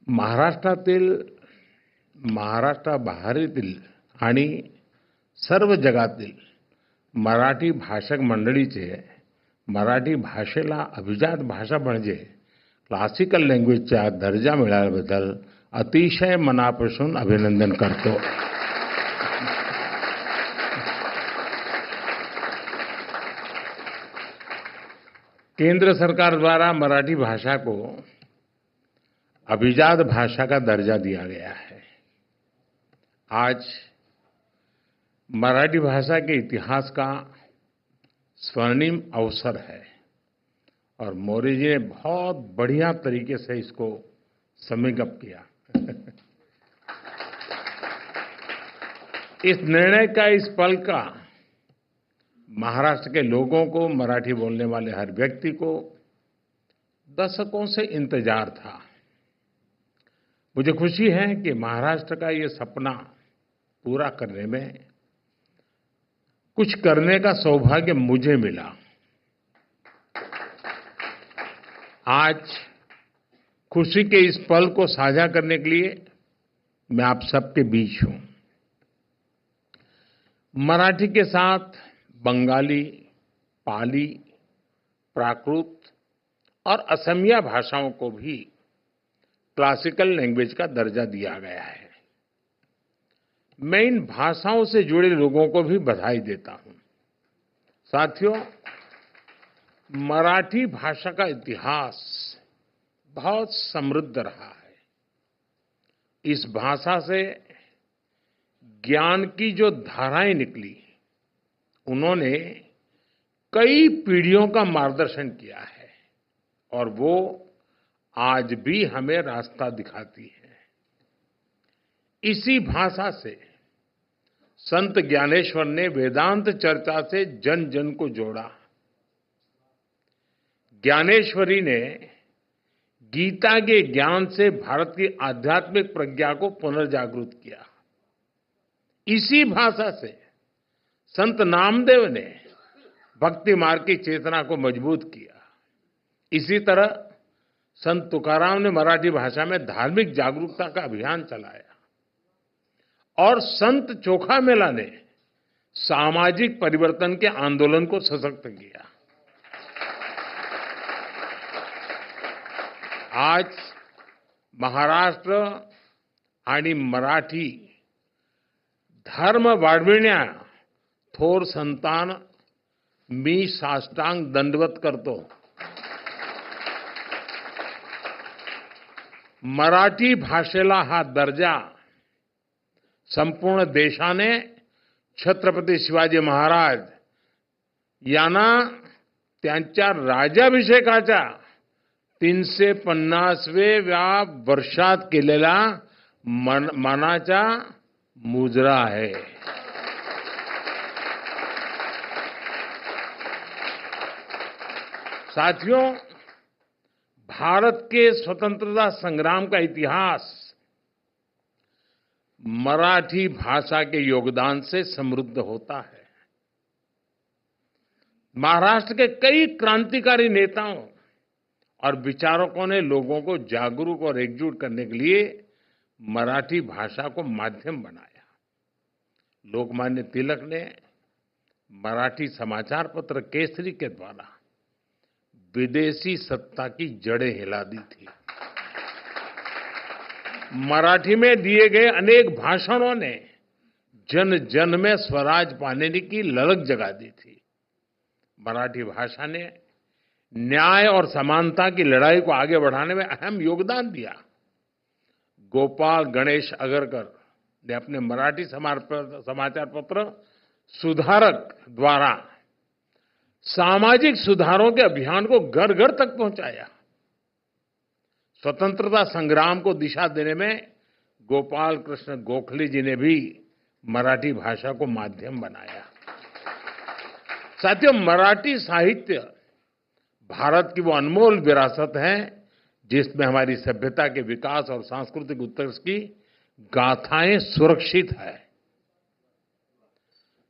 महाराष्ट्रातील, महाराष्ट्राबाहेरील आणि सर्व जगातील मराठी भाषक मंडळीचे मराठी भाषेला अभिजात भाषा म्हणजे क्लासिकल लँग्वेजचा दर्जा मिळाल्याबद्दल अतिशय मनापासून अभिनंदन करतो. केंद्र सरकार द्वारा मराठी भाषा को अभिजात भाषा का दर्जा दिया गया है. आज मराठी भाषा के इतिहास का स्वर्णिम अवसर है और मौर्य जी ने बहुत बढ़िया तरीके से इसको समेटअप किया. इस निर्णय का, इस पल का महाराष्ट्र के लोगों को, मराठी बोलने वाले हर व्यक्ति को दशकों से इंतजार था. मुझे खुशी है कि महाराष्ट्र का ये सपना पूरा करने में कुछ करने का सौभाग्य मुझे मिला. आज खुशी के इस पल को साझा करने के लिए मैं आप सबके बीच हूं. मराठी के साथ बंगाली, पाली, प्राकृत और असमिया भाषाओं को भी क्लासिकल लैंग्वेज का दर्जा दिया गया है. मैं इन भाषाओं से जुड़े लोगों को भी बधाई देता हूं. साथियों, मराठी भाषा का इतिहास बहुत समृद्ध रहा है. इस भाषा से ज्ञान की जो धाराएं निकली, उन्होंने कई पीढ़ियों का मार्गदर्शन किया है और वो आज भी हमें रास्ता दिखाती है. इसी भाषा से संत ज्ञानेश्वर ने वेदांत चर्चा से जन जन को जोड़ा. ज्ञानेश्वरी ने गीता के ज्ञान से भारत की आध्यात्मिक प्रज्ञा को पुनर्जागृत किया. इसी भाषा से संत नामदेव ने भक्ति मार्ग की चेतना को मजबूत किया. इसी तरह संत तुकाराम ने मराठी भाषा में धार्मिक जागरूकता का अभियान चलाया और संत चोखा मेला ने सामाजिक परिवर्तन के आंदोलन को सशक्त किया. आज महाराष्ट्र आणि मराठी धर्म वाढविण्या थोर संतान मी साष्टांग दंडवत करतो. मराठी भाषेला हा दर्जा संपूर्ण देशाने छत्रपती शिवाजी महाराज यांना त्यांच्या राज्याभिषेकाच्या 350व्या वर्षात केलेला मानाचा मुजरा आहे. साथियों, भारत के स्वतंत्रता संग्राम का इतिहास मराठी भाषा के योगदान से समृद्ध होता है. महाराष्ट्र के कई क्रांतिकारी नेताओं और विचारकों ने लोगों को जागरूक और एकजुट करने के लिए मराठी भाषा को माध्यम बनाया. लोकमान्य तिलक ने मराठी समाचार पत्र केसरी के द्वारा विदेशी सत्ता की जड़ें हिला दी थी. मराठी में दिए गए अनेक भाषणों ने जन जन में स्वराज पाने की ललक जगा दी थी. मराठी भाषा ने न्याय और समानता की लड़ाई को आगे बढ़ाने में अहम योगदान दिया. गोपाल गणेश अगरकर ने अपने मराठी समाचार पत्र सुधारक द्वारा सामाजिक सुधारों के अभियान को घर घर तक पहुंचाया. स्वतंत्रता संग्राम को दिशा देने में गोपाल कृष्ण गोखले जी ने भी मराठी भाषा को माध्यम बनाया. साथियों, मराठी साहित्य भारत की वो अनमोल विरासत है जिसमें हमारी सभ्यता के विकास और सांस्कृतिक उत्कर्ष की गाथाएं सुरक्षित है.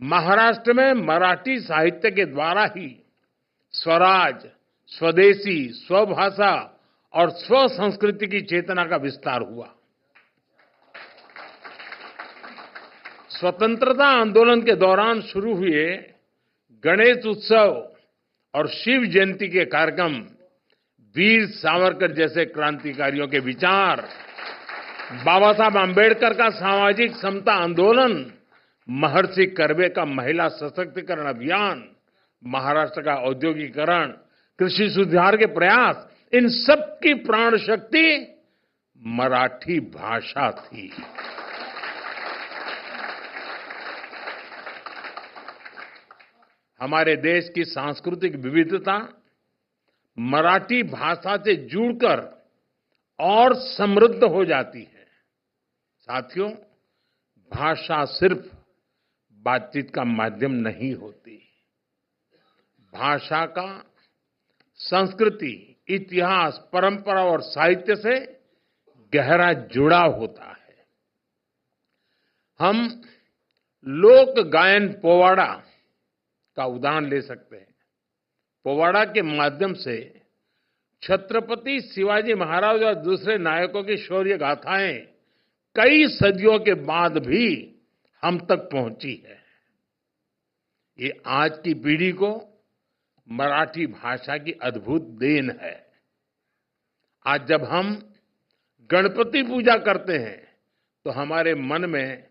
महाराष्ट्र में मराठी साहित्य के द्वारा ही स्वराज, स्वदेशी, स्वभाषा और स्व संस्कृति की चेतना का विस्तार हुआ। स्वतंत्रता आंदोलन के दौरान शुरू हुए गणेश उत्सव और शिव जयंती के कार्यक्रम, वीर सावरकर जैसे क्रांतिकारियों के विचार, बाबा साहब आम्बेडकर का सामाजिक समता आंदोलन, महर्षि कर्वे का महिला सशक्तिकरण अभियान, महाराष्ट्र का औद्योगिकरण, कृषि सुधार के प्रयास, इन सब की प्राण शक्ति मराठी भाषा थी। हमारे देश की सांस्कृतिक विविधता मराठी भाषा से जुड़कर और समृद्ध हो जाती है। साथियों, भाषा सिर्फ बातचीत का माध्यम नहीं होती। भाषा का संस्कृति, इतिहास, परंपरा और साहित्य से गहरा जुड़ाव होता है। हम लोक गायन पोवाड़ा का उदाहरण ले सकते हैं। पोवाड़ा के माध्यम से छत्रपति शिवाजी महाराज और दूसरे नायकों की शौर्य गाथाएं कई सदियों के बाद भी हम तक पहुंची है। ये आज की पीढ़ी को मराठी भाषा की अद्भुत देन है। आज जब हम गणपति पूजा करते हैं तो हमारे मन में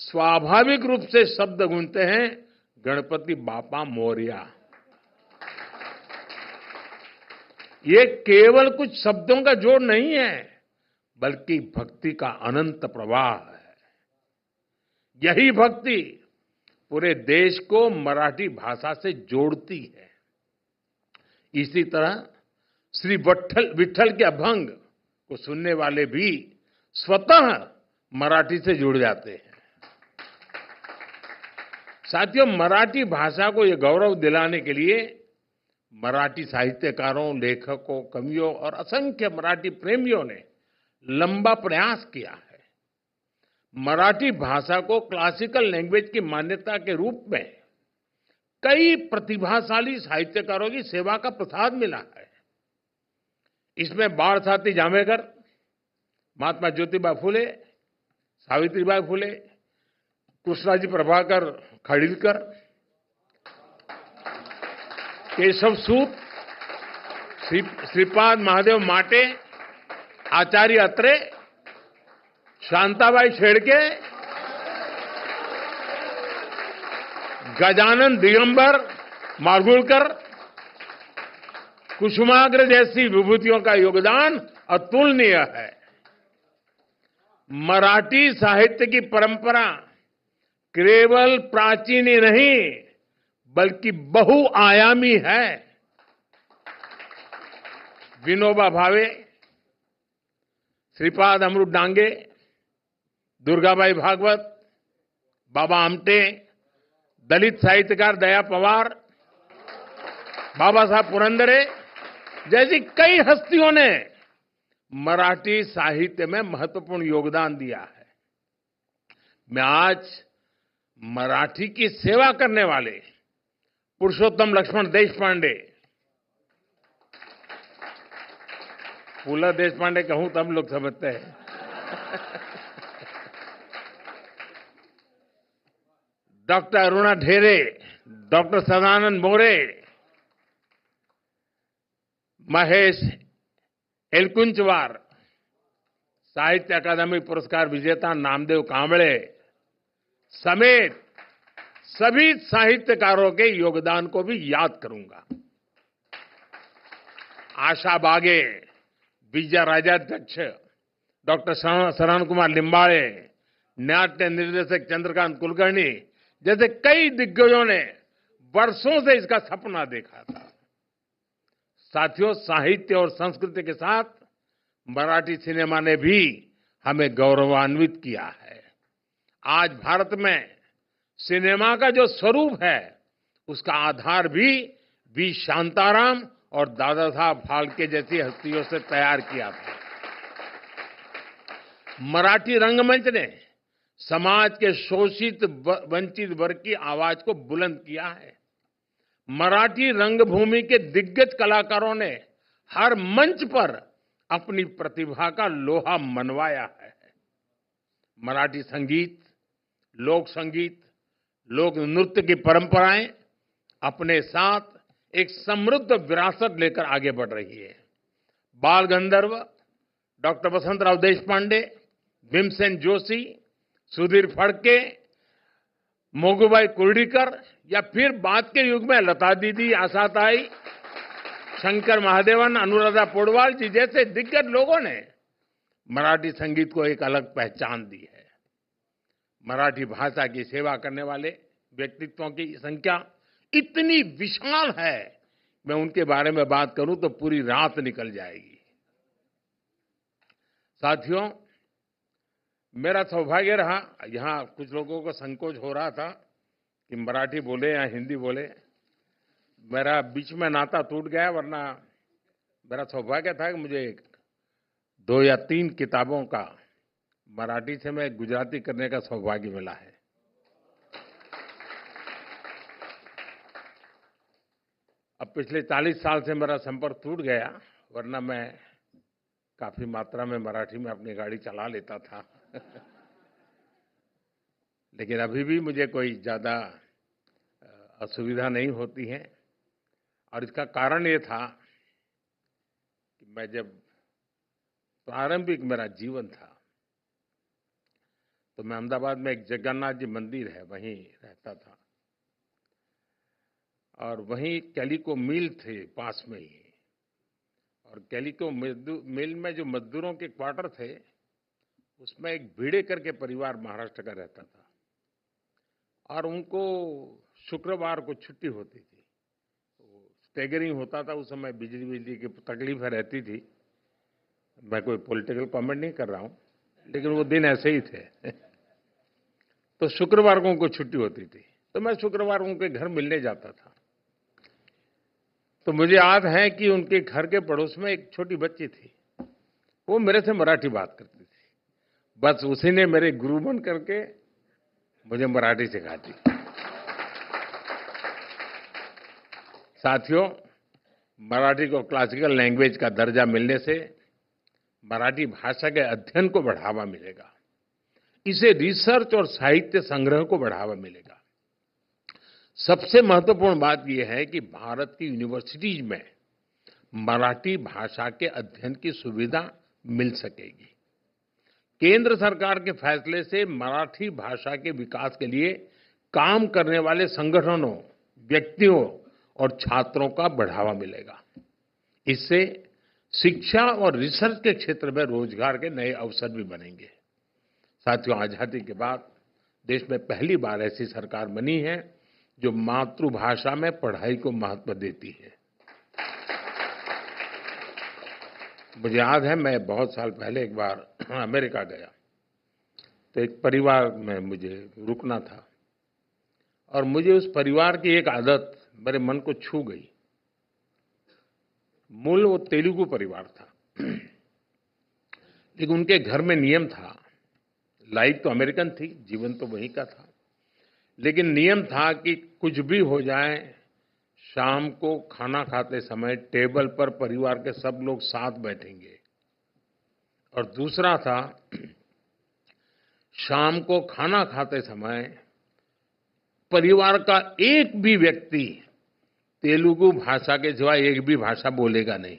स्वाभाविक रूप से शब्द गूंजते हैं, गणपति बापा मोरया। ये केवल कुछ शब्दों का जोड़ नहीं है, बल्कि भक्ति का अनंत प्रवाह है। यही भक्ति पूरे देश को मराठी भाषा से जोड़ती है। इसी तरह श्री विट्ठल के अभंग को सुनने वाले भी स्वतः मराठी से जुड़ जाते हैं। साथियों, मराठी भाषा को यह गौरव दिलाने के लिए मराठी साहित्यकारों, लेखकों, कवियों और असंख्य मराठी प्रेमियों ने लंबा प्रयास किया है। मराठी भाषा को क्लासिकल लैंग्वेज की मान्यता के रूप में कई प्रतिभाशाली साहित्यकारों की सेवा का प्रसाद मिला है। इसमें बाळ साथी जांभेकर, महात्मा ज्योतिबा फुले, सावित्रीबाई फुले, कृष्णाजी प्रभाकर खाडिलकर, केशव सूत, श्रीपाद महादेव माटे, आचार्य अत्रे, शांताबाई शेड़के, गजानन दिगंबर माडगूळकर, कुसुमाग्रज जैसी विभूतियों का योगदान अतुलनीय है। मराठी साहित्य की परंपरा केवल प्राचीन ही नहीं, बल्कि बहुआयामी है। विनोबा भावे, श्रीपाद अमृत डांगे, दुर्गाबाई भागवत, बाबा आमटे, दलित साहित्यकार दया पवार, बाबा साहब पुरंदरे जैसी कई हस्तियों ने मराठी साहित्य में महत्वपूर्ण योगदान दिया है। मैं आज मराठी की सेवा करने वाले पुरुषोत्तम लक्ष्मण देशपांडे, पुला देशपांडे कहूं तो हम लोग समझते हैं, डॉक्टर अरुणा ढेरे, डॉक्टर सदानंद मोरे, महेश एलकुंचवार, साहित्य अकादमी पुरस्कार विजेता नामदेव कांबळे समेत सभी साहित्यकारों के योगदान को भी याद करूंगा। आशा बागे, विजय राजाध्यक्ष, डॉक्टर शरण कुमार लिंबाळे, नाट्य निर्देशक चंद्रकांत कुलकर्णी जैसे कई दिग्गजों ने वर्षों से इसका सपना देखा था। साथियों, साहित्य और संस्कृति के साथ मराठी सिनेमा ने भी हमें गौरवान्वित किया है। आज भारत में सिनेमा का जो स्वरूप है, उसका आधार भी वी शांताराम और दादा साहब फाल्के जैसी हस्तियों से तैयार किया था। मराठी रंगमंच ने समाज के शोषित वंचित वर्ग की आवाज को बुलंद किया है। मराठी रंगभूमि के दिग्गज कलाकारों ने हर मंच पर अपनी प्रतिभा का लोहा मनवाया है। मराठी संगीत, लोक संगीत, लोक नृत्य की परंपराएं अपने साथ एक समृद्ध विरासत लेकर आगे बढ़ रही है। बाल गंधर्व डॉक्टर वसंतराव देशपांडे, भीमसेन जोशी, सुधीर फडके, मोगूबाई कुर्डीकर या फिर बाद के युग में लता दीदी, आशाताई, शंकर महादेवन, अनुराधा पौडवाल जी जैसे दिग्गज लोगों ने मराठी संगीत को एक अलग पहचान दी है। मराठी भाषा की सेवा करने वाले व्यक्तित्वों की संख्या इतनी विशाल है, मैं उनके बारे में बात करूं तो पूरी रात निकल जाएगी। साथियों, मेरा सौभाग्य रहा, यहां कुछ लोगों को संकोच हो रहा था कि मराठी बोले या हिंदी बोले। मेरा बीच में नाता टूट गया, वरना मेरा सौभाग्य था कि मुझे 2 या 3 किताबों का मराठी से मैं गुजराती करने का सौभाग्य मिला है। अब पिछले 40 साल से मेरा संपर्क टूट गया, वरना मैं काफी मात्रा में मराठी में अपनी गाड़ी चला लेता था। लेकिन अभी भी मुझे कोई ज्यादा असुविधा नहीं होती है, और इसका कारण ये था कि मैं जब प्रारंभिक मेरा जीवन था तो मैं अहमदाबाद में एक जगन्नाथ जी मंदिर है, वहीं रहता था, और वहीं कैलिको मिल थे पास में ही, और कैलिको मिल में जो मजदूरों के क्वार्टर थे उसमें एक भिड़ेकर के परिवार महाराष्ट्र का रहता था, और उनको शुक्रवार को छुट्टी होती थी। स्टैगरिंग होता था उस समय, बिजली की तकलीफें रहती थी। मैं कोई पॉलिटिकल कमेंट नहीं कर रहा हूं, लेकिन वो दिन ऐसे ही थे। तो शुक्रवार को उनको छुट्टी होती थी, तो मैं शुक्रवार उनके घर मिलने जाता था। तो मुझे याद है कि उनके घर के पड़ोस में एक छोटी बच्ची थी, वो मेरे से मराठी बात करती थी। बस उसी ने मेरे गुरु बन करके मुझे मराठी सिखा दी। साथियों, मराठी को क्लासिकल लैंग्वेज का दर्जा मिलने से मराठी भाषा के अध्ययन को बढ़ावा मिलेगा, इसे रिसर्च और साहित्य संग्रह को बढ़ावा मिलेगा। सबसे महत्वपूर्ण बात यह है कि भारत की यूनिवर्सिटीज में मराठी भाषा के अध्ययन की सुविधा मिल सकेगी। केंद्र सरकार के फैसले से मराठी भाषा के विकास के लिए काम करने वाले संगठनों, व्यक्तियों और छात्रों का बढ़ावा मिलेगा। इससे शिक्षा और रिसर्च के क्षेत्र में रोजगार के नए अवसर भी बनेंगे। साथियों, आजादी के बाद देश में पहली बार ऐसी सरकार बनी है जो मातृभाषा में पढ़ाई को महत्व देती है। मुझे याद है, मैं बहुत साल पहले एक बार अमेरिका गया, तो एक परिवार में मुझे रुकना था, और मुझे उस परिवार की एक आदत मेरे मन को छू गई। मूल वो तेलुगु परिवार था, लेकिन उनके घर में नियम था, लाइफ तो अमेरिकन थी, जीवन तो वहीं का था, लेकिन नियम था कि कुछ भी हो जाए, शाम को खाना खाते समय टेबल पर परिवार के सब लोग साथ बैठेंगे। और दूसरा था, शाम को खाना खाते समय परिवार का एक भी व्यक्ति तेलुगु भाषा के सिवा एक भी भाषा बोलेगा नहीं।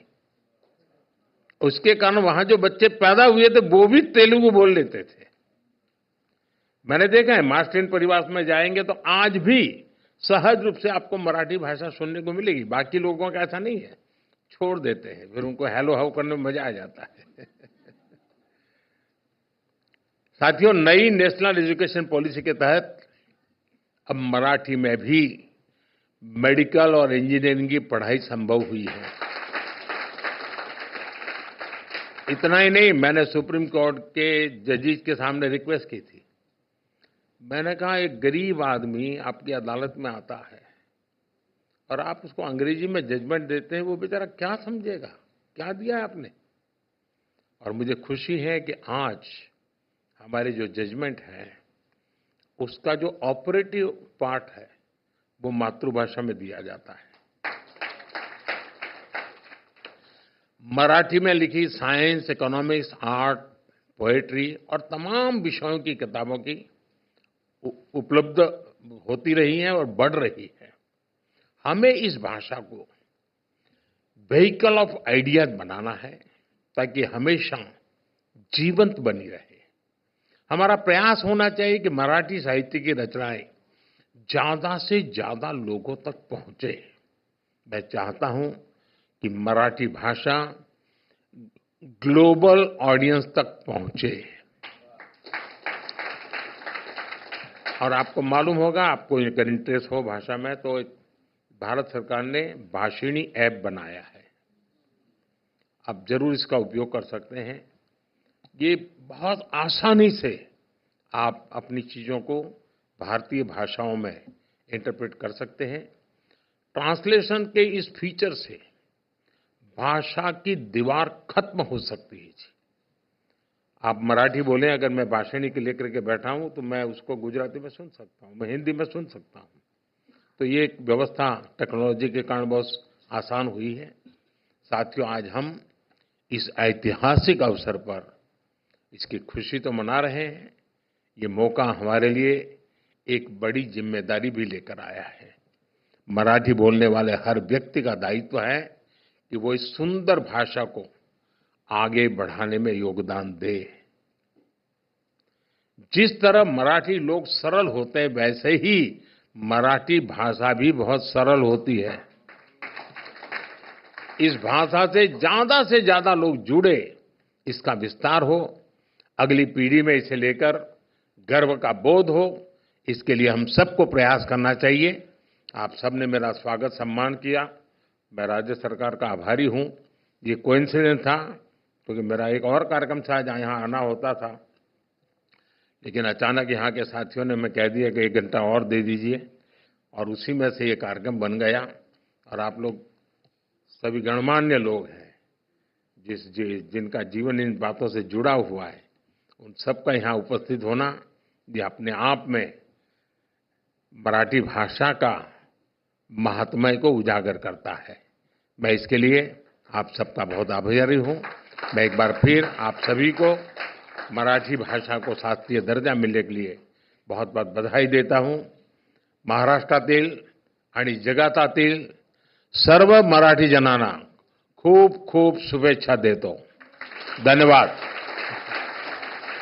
उसके कारण वहां जो बच्चे पैदा हुए थे वो भी तेलुगु बोल लेते थे। मैंने देखा है, मार्क्सियन परिवार में जाएंगे तो आज भी सहज रूप से आपको मराठी भाषा सुनने को मिलेगी। बाकी लोगों का ऐसा नहीं है, छोड़ देते हैं, फिर उनको हेलो हाउ करने में मजा आ जाता है। साथियों, नई नेशनल एजुकेशन पॉलिसी के तहत अब मराठी में भी मेडिकल और इंजीनियरिंग की पढ़ाई संभव हुई है। इतना ही नहीं, मैंने सुप्रीम कोर्ट के जजेस के सामने रिक्वेस्ट की थी। मैंने कहा, एक गरीब आदमी आपकी अदालत में आता है और आप उसको अंग्रेजी में जजमेंट देते हैं, वो बेचारा क्या समझेगा, क्या दिया है आपने। और मुझे खुशी है कि आज हमारे जो जजमेंट है उसका जो ऑपरेटिव पार्ट है वो मातृभाषा में दिया जाता है। मराठी में लिखी साइंस, इकोनॉमिक्स, आर्ट, पोएट्री और तमाम विषयों की किताबों की उपलब्ध होती रही हैं और बढ़ रही है। हमें इस भाषा को व्हीकल ऑफ आइडियाज बनाना है ताकि हमेशा जीवंत बनी रहे। हमारा प्रयास होना चाहिए कि मराठी साहित्य की रचनाएं ज्यादा से ज्यादा लोगों तक पहुंचे। मैं चाहता हूं कि मराठी भाषा ग्लोबल ऑडियंस तक पहुंचे। और आपको मालूम होगा, आपको अगर इंटरेस्ट हो भाषा में, तो भारत सरकार ने भाषिणी ऐप बनाया है। आप जरूर इसका उपयोग कर सकते हैं। ये बहुत आसानी से आप अपनी चीजों को भारतीय भाषाओं में इंटरप्रेट कर सकते हैं। ट्रांसलेशन के इस फीचर से भाषा की दीवार खत्म हो सकती है जी। आप मराठी बोलें, अगर मैं भाषिणी के लेकर के बैठा हूं तो मैं उसको गुजराती में सुन सकता हूं, मैं हिंदी में सुन सकता हूं। तो ये एक व्यवस्था टेक्नोलॉजी के कारण बहुत आसान हुई है। साथियों, आज हम इस ऐतिहासिक अवसर पर इसकी खुशी तो मना रहे हैं, ये मौका हमारे लिए एक बड़ी जिम्मेदारी भी लेकर आया है। मराठी बोलने वाले हर व्यक्ति का दायित्व है कि वो इस सुंदर भाषा को आगे बढ़ाने में योगदान दे। जिस तरह मराठी लोग सरल होते हैं, वैसे ही मराठी भाषा भी बहुत सरल होती है। इस भाषा से ज्यादा लोग जुड़े, इसका विस्तार हो, अगली पीढ़ी में इसे लेकर गर्व का बोध हो, इसके लिए हम सबको प्रयास करना चाहिए। आप सबने मेरा स्वागत सम्मान किया, मैं राज्य सरकार का आभारी हूं। ये कोइंसिडेंस था क्योंकि मेरा एक और कार्यक्रम था जहां यहां आना होता था, लेकिन अचानक यहाँ के साथियों ने मैं कह दिया कि 1 घंटा और दे दीजिए, और उसी में से ये कार्यक्रम बन गया। और आप लोग सभी गणमान्य लोग हैं जिनका जीवन इन बातों से जुड़ा हुआ है, उन सबका यहाँ उपस्थित होना ये अपने आप में मराठी भाषा का महात्म्य को उजागर करता है। मैं इसके लिए आप सबका बहुत आभारी हूँ। मैं एक बार फिर आप सभी को मराठी भाषा को शास्त्रीय दर्जा मिलने के लिए बहुत बहुत बधाई देता हूँ। महाराष्ट्रातील आणि जगातील सर्व मराठी जनांना खूप खूप शुभेच्छा देतो। धन्यवाद।